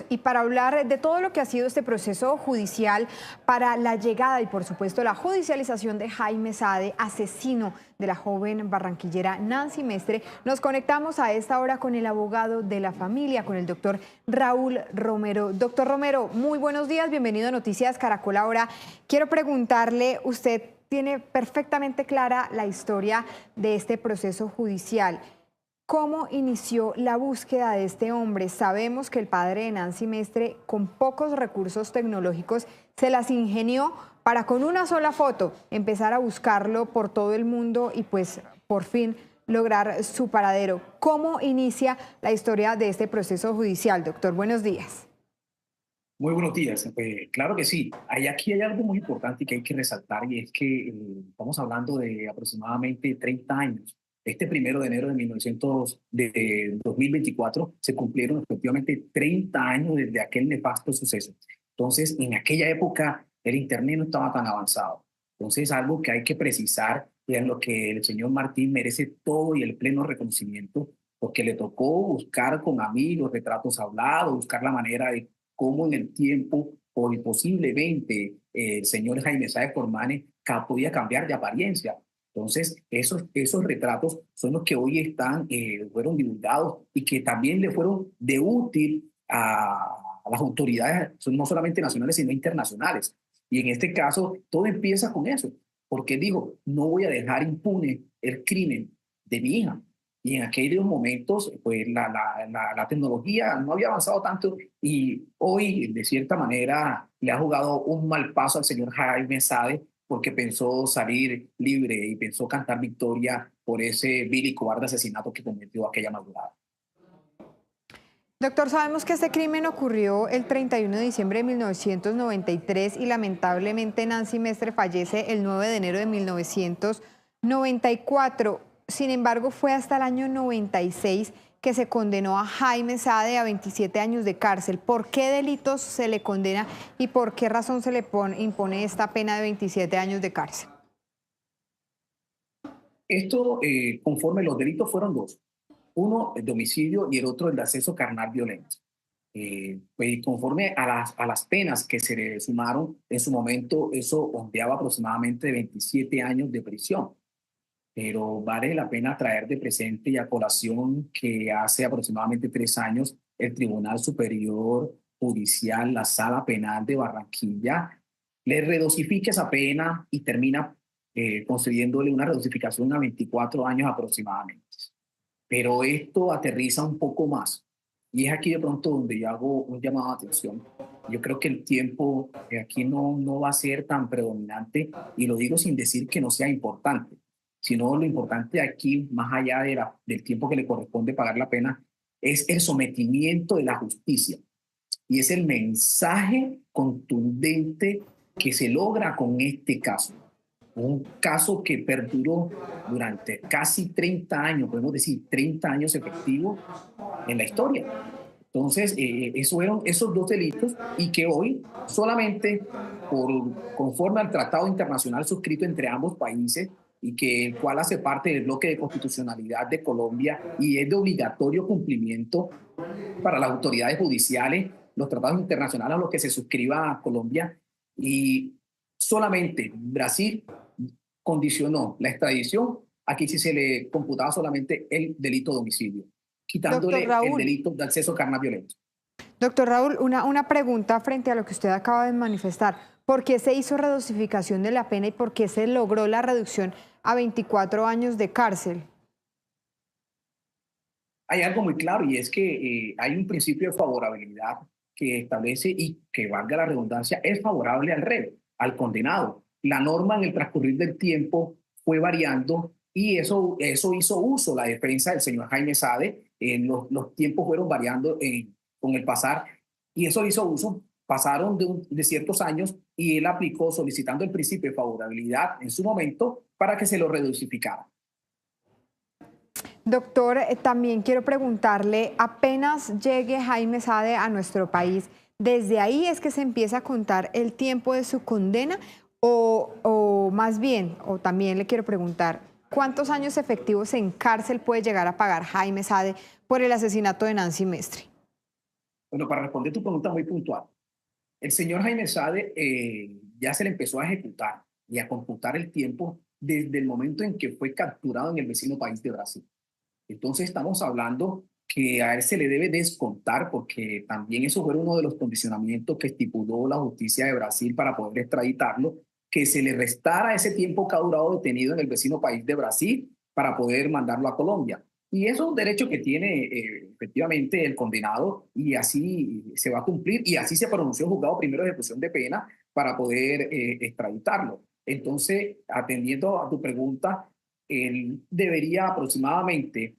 Y para hablar de todo lo que ha sido este proceso judicial para la llegada y por supuesto la judicialización de Jaime Sade, asesino de la joven barranquillera Nancy Mestre, nos conectamos a esta hora con el abogado de la familia, con el doctor Raúl Romero. Doctor Romero, muy buenos días, bienvenido a Noticias Caracol. Ahora quiero preguntarle, usted tiene perfectamente clara la historia de este proceso judicial. ¿Cómo inició la búsqueda de este hombre? Sabemos que el padre de Nancy Mestre, con pocos recursos tecnológicos, se las ingenió para con una sola foto empezar a buscarlo por todo el mundo y pues por fin lograr su paradero. ¿Cómo inicia la historia de este proceso judicial, doctor? Buenos días. Muy buenos días. Claro que sí. Aquí hay algo muy importante que hay que resaltar y es que estamos hablando de aproximadamente 30 años. Este 1 de enero de 2024 se cumplieron efectivamente 30 años desde aquel nefasto suceso. Entonces, en aquella época el Internet no estaba tan avanzado. Entonces, algo que hay que precisar y en lo que el señor Martín merece todo y el pleno reconocimiento, porque le tocó buscar con amigos, retratos hablados, buscar la manera de cómo en el tiempo o posiblemente el señor Jaime Sáez Formanes podía cambiar de apariencia. Entonces, esos retratos son los que hoy fueron divulgados y que también le fueron de útil a las autoridades, no solamente nacionales, sino internacionales. Y en este caso, todo empieza con eso, porque digo, no voy a dejar impune el crimen de mi hija. Y en aquellos momentos, pues la tecnología no había avanzado tanto y hoy, de cierta manera, le ha jugado un mal paso al señor Jaime Sade porque pensó salir libre y pensó cantar victoria por ese vil y cobarde asesinato que cometió aquella madrugada. Doctor, sabemos que este crimen ocurrió el 31 de diciembre de 1993 y lamentablemente Nancy Mestre fallece el 9 de enero de 1994. Sin embargo, fue hasta el año 96 que se condenó a Jaime Sade a 27 años de cárcel. ¿Por qué delitos se le condena y por qué razón se le impone esta pena de 27 años de cárcel? Esto, conforme los delitos fueron dos. Uno, el de homicidio y el otro, el de acceso carnal violento. Pues conforme a las penas que se le sumaron, en su momento eso ondeaba aproximadamente 27 años de prisión. Pero vale la pena traer de presente y a colación que hace aproximadamente 3 años el Tribunal Superior Judicial, la Sala Penal de Barranquilla, le redosifica esa pena y termina concediéndole una redosificación a 24 años aproximadamente. Pero esto aterriza un poco más. Y es aquí de pronto donde yo hago un llamado de atención. Yo creo que el tiempo aquí no va a ser tan predominante y lo digo sin decir que no sea importante, sino lo importante aquí, más allá del tiempo que le corresponde pagar la pena, es el sometimiento de la justicia y es el mensaje contundente que se logra con este caso. Un caso que perduró durante casi 30 años, podemos decir 30 años efectivos en la historia. Entonces, esos fueron esos dos delitos y que hoy solamente conforme al tratado internacional suscrito entre ambos países y que el cual hace parte del bloque de constitucionalidad de Colombia y es de obligatorio cumplimiento para las autoridades judiciales, los tratados internacionales a los que se suscriba a Colombia y solamente Brasil condicionó la extradición, aquí sí se le computaba solamente el delito de homicidio, Doctor quitándole el Raúl, delito de acceso carnal violento. doctor Raúl, una pregunta frente a lo que usted acaba de manifestar. ¿Por qué se hizo redosificación de la pena y por qué se logró la reducción a 24 años de cárcel? Hay algo muy claro y es que hay un principio de favorabilidad que establece y que, valga la redundancia, es favorable al reo, al condenado. La norma en el transcurrir del tiempo fue variando y eso hizo uso la defensa del señor Jaime Sade. Los tiempos fueron variando con el pasar y eso hizo uso. Pasaron de ciertos años y él aplicó solicitando el principio de favorabilidad en su momento para que se lo reducificara. Doctor, también quiero preguntarle, apenas llegue Jaime Sade a nuestro país, ¿desde ahí es que se empieza a contar el tiempo de su condena? O más bien, o también le quiero preguntar, ¿cuántos años efectivos en cárcel puede llegar a pagar Jaime Sade por el asesinato de Nancy Mestre? Bueno, para responder tu pregunta muy puntual, el señor Jaime Sade ya se le empezó a ejecutar y a computar el tiempo desde el momento en que fue capturado en el vecino país de Brasil. Entonces estamos hablando que a él se le debe descontar, porque también eso fue uno de los condicionamientos que estipuló la justicia de Brasil para poder extraditarlo, que se le restara ese tiempo que ha durado detenido en el vecino país de Brasil para poder mandarlo a Colombia. Y eso es un derecho que tiene efectivamente el condenado, y así se va a cumplir, y así se pronunció el juzgado primero de ejecución de pena para poder extraditarlo. Entonces, atendiendo a tu pregunta, él debería aproximadamente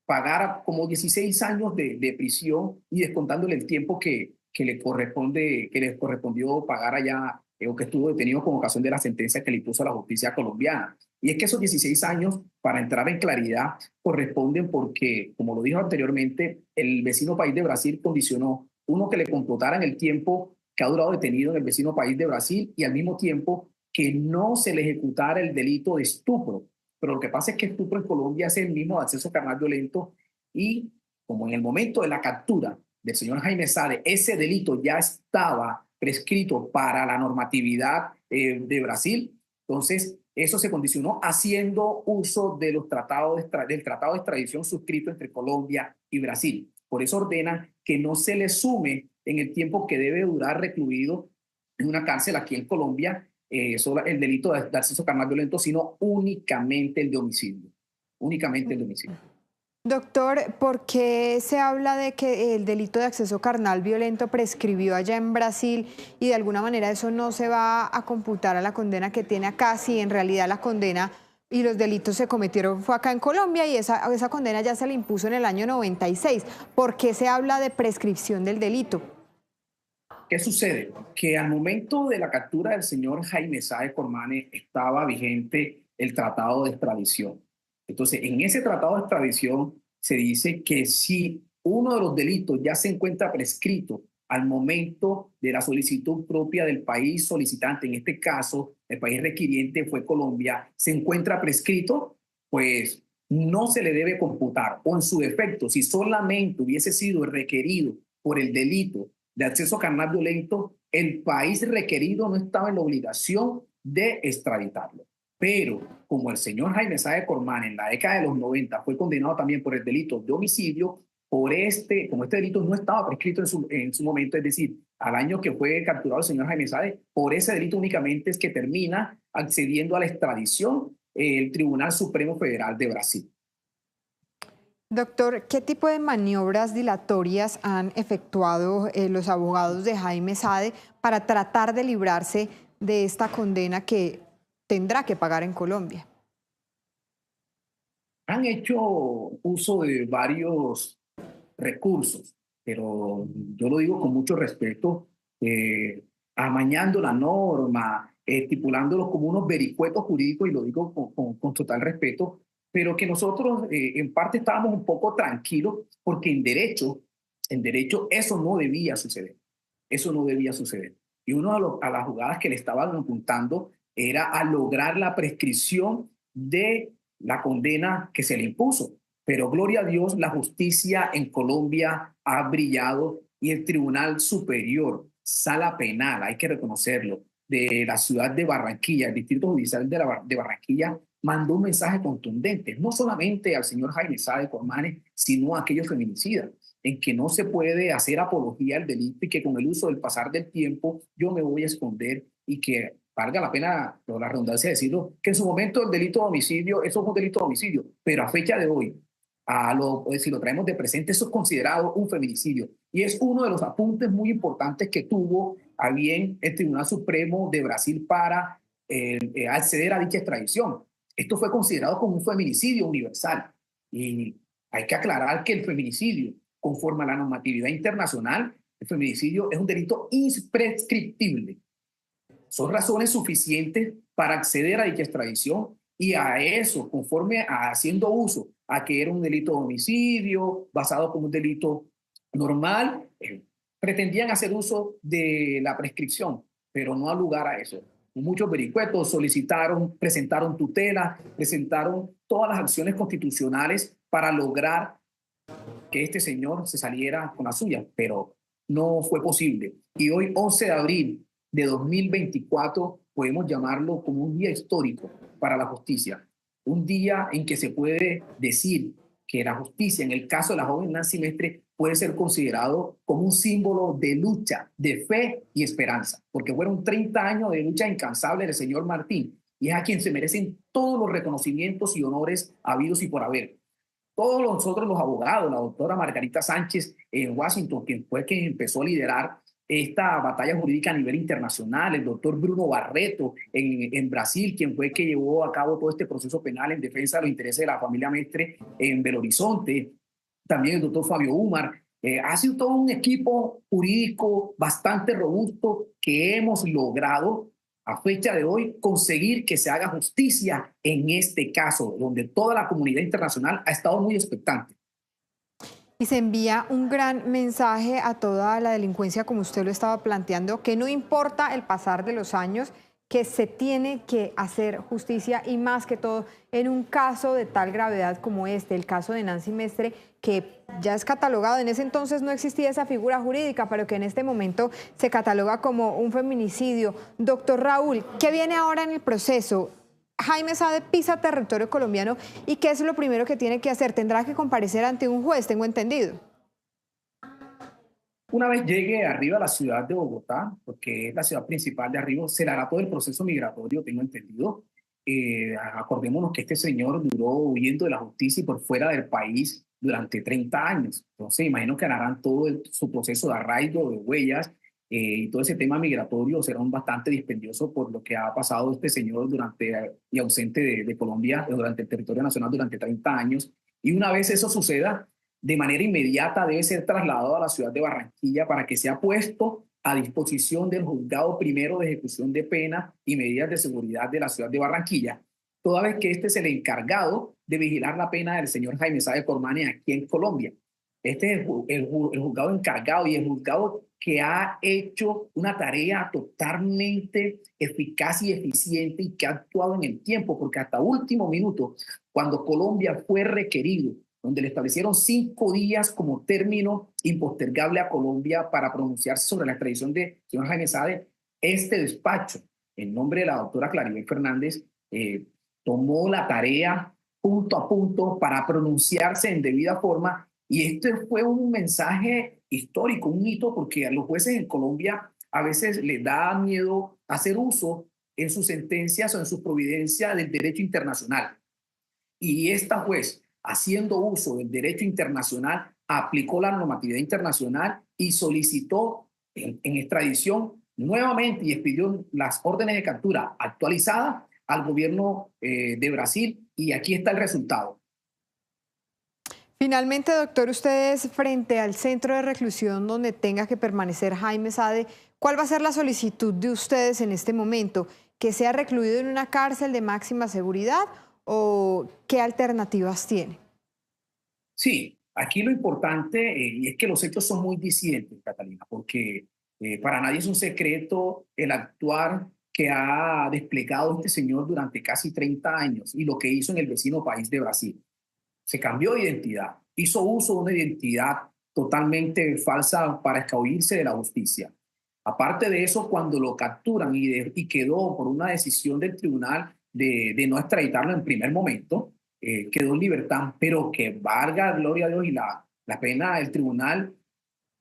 pagar como 16 años de prisión y descontándole el tiempo que le correspondió pagar allá, o que estuvo detenido con ocasión de la sentencia que le impuso la justicia colombiana. Y es que esos 16 años, para entrar en claridad, corresponden porque, como lo dijo anteriormente, el vecino país de Brasil condicionó, uno, que le computaran el tiempo que ha durado detenido en el vecino país de Brasil, y al mismo tiempo que no se le ejecutara el delito de estupro. Pero lo que pasa es que estupro en Colombia es el mismo de acceso carnal violento, y como en el momento de la captura del señor Jaime Sade ese delito ya estaba prescrito para la normatividad de Brasil, entonces eso se condicionó haciendo uso de los del tratado de extradición suscrito entre Colombia y Brasil. Por eso ordena que no se le sume en el tiempo que debe durar recluido en una cárcel aquí en Colombia solo el delito de acceso carnal violento, sino únicamente el de homicidio. Únicamente el de homicidio. Doctor, ¿por qué se habla de que el delito de acceso carnal violento prescribió allá en Brasil y de alguna manera eso no se va a computar a la condena que tiene acá, si en realidad la condena y los delitos se cometieron fue acá en Colombia y esa condena ya se le impuso en el año 96? ¿Por qué se habla de prescripción del delito? ¿Qué sucede? Que al momento de la captura del señor Jaime Sáez Cormane estaba vigente el tratado de extradición. Entonces, en ese tratado de extradición se dice que si uno de los delitos ya se encuentra prescrito al momento de la solicitud propia del país solicitante, en este caso el país requiriente fue Colombia, se encuentra prescrito, pues no se le debe computar. O en su defecto, si solamente hubiese sido requerido por el delito de acceso carnal violento, el país requerido no estaba en la obligación de extraditarlo. Pero como el señor Jaime Sáez Cormán en la década de los 90 fue condenado también por el delito de homicidio, como este delito no estaba prescrito en su momento, es decir, al año que fue capturado el señor Jaime Sáez, por ese delito únicamente es que termina accediendo a la extradición el Tribunal Supremo Federal de Brasil. Doctor, ¿qué tipo de maniobras dilatorias han efectuado los abogados de Jaime Sade para tratar de librarse de esta condena que tendrá que pagar en Colombia? Han hecho uso de varios recursos, pero yo lo digo con mucho respeto, amañando la norma, estipulándolos como unos vericuetos jurídicos, y lo digo con total respeto, pero que nosotros en parte estábamos un poco tranquilos, porque en derecho eso no debía suceder, eso no debía suceder. Y una a las jugadas que le estaban apuntando era a lograr la prescripción de la condena que se le impuso. Pero gloria a Dios, la justicia en Colombia ha brillado, y el Tribunal Superior, Sala Penal, hay que reconocerlo, de la ciudad de Barranquilla, el Distrito Judicial de Barranquilla, mandó un mensaje contundente, no solamente al señor Jaime Sade Cormane, sino a aquellos feminicidas, en que no se puede hacer apología al delito, y que con el uso del pasar del tiempo yo me voy a esconder, y que valga la pena, por la redundancia, decirlo, que en su momento el delito de homicidio, eso es un delito de homicidio, pero a fecha de hoy, si lo traemos de presente, eso es considerado un feminicidio. Y es uno de los apuntes muy importantes que tuvo a bien el Tribunal Supremo de Brasil para acceder a dicha extradición. Esto fue considerado como un feminicidio universal. Y hay que aclarar que el feminicidio, conforme a la normatividad internacional, el feminicidio es un delito imprescriptible. Son razones suficientes para acceder a dicha extradición, y a eso, conforme a haciendo uso a que era un delito de homicidio, basado como un delito normal, pretendían hacer uso de la prescripción, pero no al lugar a eso. Muchos vericuetos presentaron tutela, presentaron todas las acciones constitucionales para lograr que este señor se saliera con la suya, pero no fue posible. Y hoy, 11 de abril de 2024, podemos llamarlo como un día histórico para la justicia, un día en que se puede decir que la justicia, en el caso de la joven Nancy Mestre, puede ser considerado como un símbolo de lucha, de fe y esperanza, porque fueron 30 años de lucha incansable del señor Martín, y es a quien se merecen todos los reconocimientos y honores habidos y por haber. Todos nosotros los abogados, la doctora Margarita Sánchez en Washington, quien fue quien empezó a liderar esta batalla jurídica a nivel internacional, el doctor Bruno Barreto en Brasil, quien fue que llevó a cabo todo este proceso penal en defensa de los intereses de la familia Mestre en Belo Horizonte, también el doctor Fabio Umar. Ha sido todo un equipo jurídico bastante robusto que hemos logrado a fecha de hoy conseguir que se haga justicia en este caso, donde toda la comunidad internacional ha estado muy expectante. Y se envía un gran mensaje a toda la delincuencia, como usted lo estaba planteando, que no importa el pasar de los años, que se tiene que hacer justicia y más que todo en un caso de tal gravedad como este, el caso de Nancy Mestre, que ya es catalogado, en ese entonces no existía esa figura jurídica, pero que en este momento se cataloga como un feminicidio. Doctor Raúl, ¿qué viene ahora en el proceso? Jaime Sade pisa territorio colombiano y ¿qué es lo primero que tiene que hacer? Tendrá que comparecer ante un juez, tengo entendido. Una vez llegue arriba a la ciudad de Bogotá, porque es la ciudad principal de arriba, se le hará todo el proceso migratorio, tengo entendido. Acordémonos que este señor duró huyendo de la justicia y por fuera del país durante 30 años. Entonces, imagino que harán todo su proceso de arraigo, de huellas, y todo ese tema migratorio será un bastante dispendioso por lo que ha pasado este señor durante y ausente de Colombia, durante el territorio nacional durante 30 años. Y una vez eso suceda, de manera inmediata debe ser trasladado a la ciudad de Barranquilla para que sea puesto a disposición del Juzgado Primero de Ejecución de Pena y Medidas de Seguridad de la ciudad de Barranquilla, toda vez que este es el encargado de vigilar la pena del señor Jaime Sade Cormane aquí en Colombia. Este es el juzgado encargado y el juzgado que ha hecho una tarea totalmente eficaz y eficiente y que ha actuado en el tiempo, porque hasta último minuto, cuando Colombia fue requerido, donde le establecieron 5 días como término impostergable a Colombia para pronunciarse sobre la extradición de señor Jaime Sade, este despacho, en nombre de la doctora Claribel Fernández, tomó la tarea punto a punto para pronunciarse en debida forma. Y este fue un mensaje histórico, un hito, porque a los jueces en Colombia a veces les da miedo hacer uso en sus sentencias o en su providencia del derecho internacional. Y esta juez, haciendo uso del derecho internacional, aplicó la normatividad internacional y solicitó en extradición nuevamente y expidió las órdenes de captura actualizadas al gobierno de Brasil, y aquí está el resultado. Finalmente, doctor, ustedes frente al centro de reclusión donde tenga que permanecer Jaime Sade, ¿cuál va a ser la solicitud de ustedes en este momento? ¿Que sea recluido en una cárcel de máxima seguridad o qué alternativas tiene? Sí, aquí lo importante y es que los hechos son muy disidentes, Catalina, porque para nadie es un secreto el actuar que ha desplegado este señor durante casi 30 años y lo que hizo en el vecino país de Brasil. Se cambió de identidad, hizo uso de una identidad totalmente falsa para escabullirse de la justicia. Aparte de eso, cuando lo capturan y quedó por una decisión del tribunal de no extraditarlo en primer momento, quedó en libertad, pero que valga, gloria a Dios, y la pena del tribunal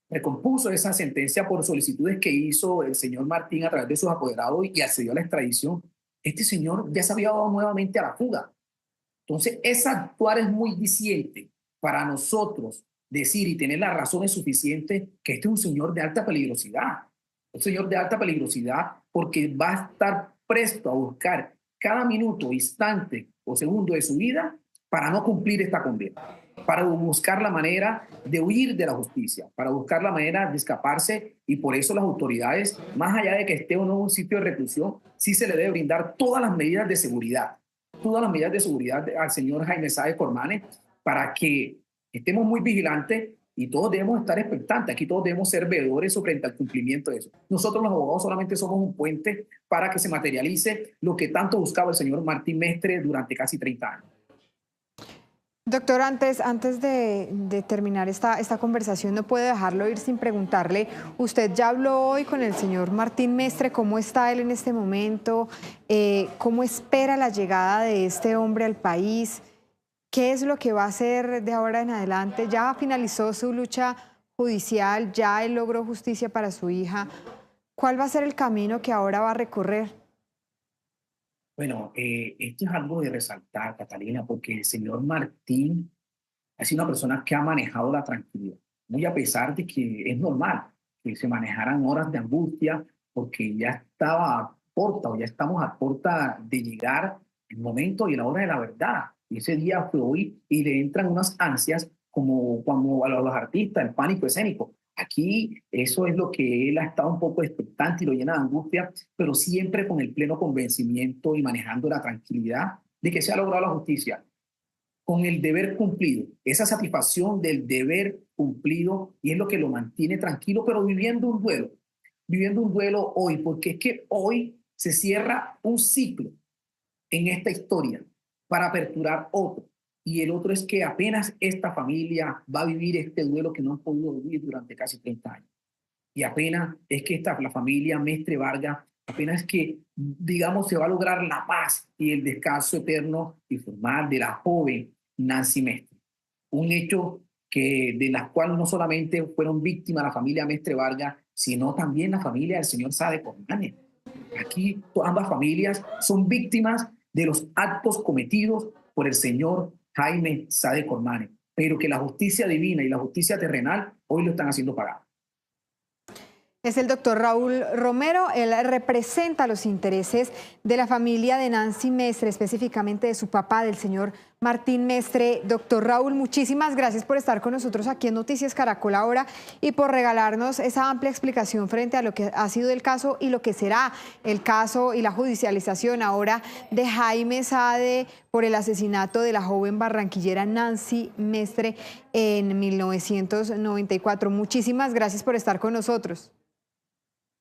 recompuso esa sentencia por solicitudes que hizo el señor Martín a través de sus apoderados y accedió a la extradición. Este señor ya se había dado nuevamente a la fuga. Entonces, ese actuar es muy diciente para nosotros decir y tener las razones suficientes que este es un señor de alta peligrosidad. Un señor de alta peligrosidad porque va a estar presto a buscar cada minuto, instante o segundo de su vida para no cumplir esta condena, para buscar la manera de huir de la justicia, para buscar la manera de escaparse, y por eso las autoridades, más allá de que esté o no en un sitio de reclusión, sí se le debe brindar todas las medidas de seguridad al señor Jaime Sade Cormane para que estemos muy vigilantes y todos debemos estar expectantes. Aquí todos debemos ser veedores frente al cumplimiento de eso. Nosotros los abogados solamente somos un puente para que se materialice lo que tanto buscaba el señor Martín Mestre durante casi 30 años. Doctor, antes de terminar esta conversación, no puede dejarlo ir sin preguntarle, usted ya habló hoy con el señor Martín Mestre, ¿cómo está él en este momento? ¿Cómo espera la llegada de este hombre al país? ¿Qué es lo que va a hacer de ahora en adelante? Ya finalizó su lucha judicial, ya él logró justicia para su hija. ¿Cuál va a ser el camino que ahora va a recorrer? Bueno, esto es algo de resaltar, Catalina, porque el señor Martín ha sido una persona que ha manejado la tranquilidad, muy a pesar de que es normal que se manejaran horas de angustia, porque ya estaba a porta o ya estamos a porta de llegar el momento y la hora de la verdad. Y ese día fue hoy y le entran unas ansias como cuando a los artistas, el pánico escénico. Aquí eso es lo que él ha estado un poco expectante y lo llena de angustia, pero siempre con el pleno convencimiento y manejando la tranquilidad de que se ha logrado la justicia con el deber cumplido, esa satisfacción del deber cumplido y es lo que lo mantiene tranquilo, pero viviendo un duelo hoy, porque es que hoy se cierra un ciclo en esta historia para aperturar otro. Y el otro es que apenas esta familia va a vivir este duelo que no han podido vivir durante casi 30 años. Y apenas es que la familia Mestre Vargas, apenas es que, digamos, se va a lograr la paz y el descanso eterno y formal de la joven Nancy Mestre. Un hecho que, de las cuales no solamente fueron víctimas la familia Mestre Vargas, sino también la familia del señor Sade Cornanes. Aquí ambas familias son víctimas de los actos cometidos por el señor Jaime Sade Cornanes, pero que la justicia divina y la justicia terrenal hoy lo están haciendo pagar. Es el doctor Raúl Romero, él representa los intereses de la familia de Nancy Mestre, específicamente de su papá, del señor Martín Mestre. Doctor Raúl, muchísimas gracias por estar con nosotros aquí en Noticias Caracol ahora y por regalarnos esa amplia explicación frente a lo que ha sido el caso y lo que será el caso y la judicialización ahora de Jaime Sade por el asesinato de la joven barranquillera Nancy Mestre en 1994. Muchísimas gracias por estar con nosotros.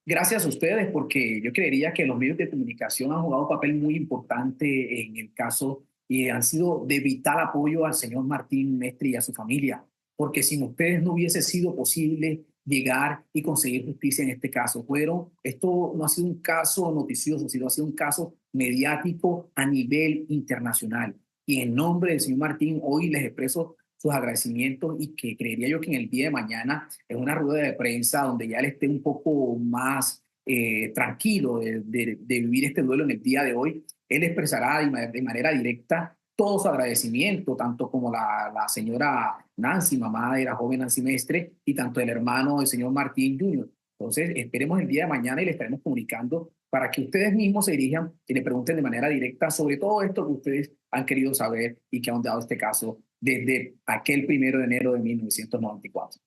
Gracias a ustedes, porque yo creería que los medios de comunicación han jugado un papel muy importante en el caso y han sido de vital apoyo al señor Martín Mestre y a su familia, porque sin ustedes no hubiese sido posible llegar y conseguir justicia en este caso. Esto no ha sido un caso noticioso, sino ha sido un caso mediático a nivel internacional. Y en nombre del señor Martín, hoy les expreso sus agradecimientos y que creería yo que en el día de mañana, en una rueda de prensa donde ya él esté un poco más tranquilo de vivir este duelo en el día de hoy, él expresará de manera directa todo su agradecimiento, tanto como la señora Nancy, mamá de la joven Nancy Mestre, y tanto el hermano del señor Martín Jr. Entonces, esperemos el día de mañana y le estaremos comunicando para que ustedes mismos se dirijan y le pregunten de manera directa sobre todo esto que ustedes han querido saber y que han dado este caso desde aquel 1 de enero de 1994.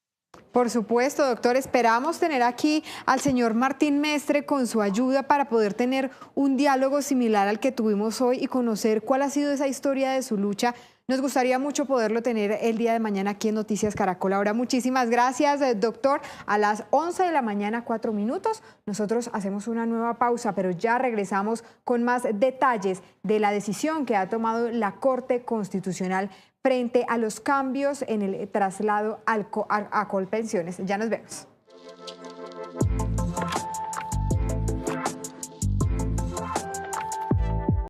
Por supuesto, doctor, esperamos tener aquí al señor Martín Mestre con su ayuda para poder tener un diálogo similar al que tuvimos hoy y conocer cuál ha sido esa historia de su lucha. Nos gustaría mucho poderlo tener el día de mañana aquí en Noticias Caracol. Ahora, muchísimas gracias, doctor. A las 11 de la mañana, 4 minutos, nosotros hacemos una nueva pausa, pero ya regresamos con más detalles de la decisión que ha tomado la Corte Constitucional frente a los cambios en el traslado a Colpensiones. Ya nos vemos.